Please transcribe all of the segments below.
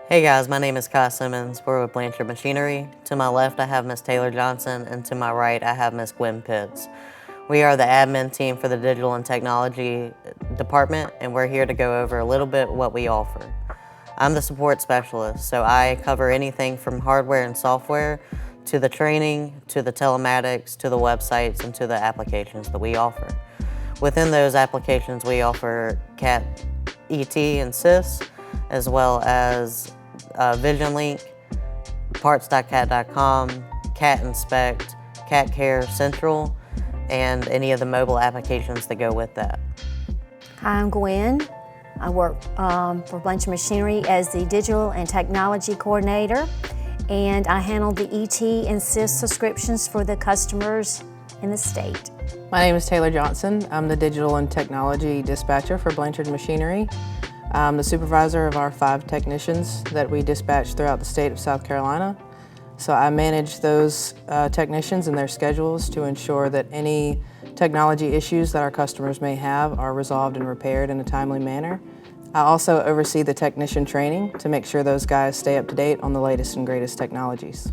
Hey guys, my name is Kai Simmons. We're with Blanchard Machinery. To my left, I have Miss Taylor Johnson, and to my right, I have Miss Gwen Pitts. We are the admin team for the Digital and Technology Department, and we're here to go over a little bit what we offer. I'm the support specialist, so I cover anything from hardware and software to the training, to the telematics, to the websites, and to the applications that we offer. Within those applications, we offer CAT, ET, and SIS, as well as VisionLink, parts.cat.com, CAT Inspect, CAT Care Central, and any of the mobile applications that go with that. Hi, I'm Gwen. I work for Blanchard Machinery as the Digital and Technology Coordinator, and I handle the ET and SIS subscriptions for the customers in the state. My name is Taylor Johnson. I'm the Digital and Technology Dispatcher for Blanchard Machinery. I'm the supervisor of our 5 technicians that we dispatch throughout the state of South Carolina. So I manage those technicians and their schedules to ensure that any technology issues that our customers may have are resolved and repaired in a timely manner. I also oversee the technician training to make sure those guys stay up to date on the latest and greatest technologies.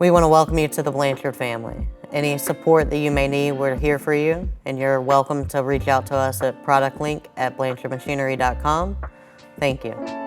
We want to welcome you to the Blanchard family. Any support that you may need, we're here for you, and you're welcome to reach out to us at productlink@blanchardmachinery.com. Thank you.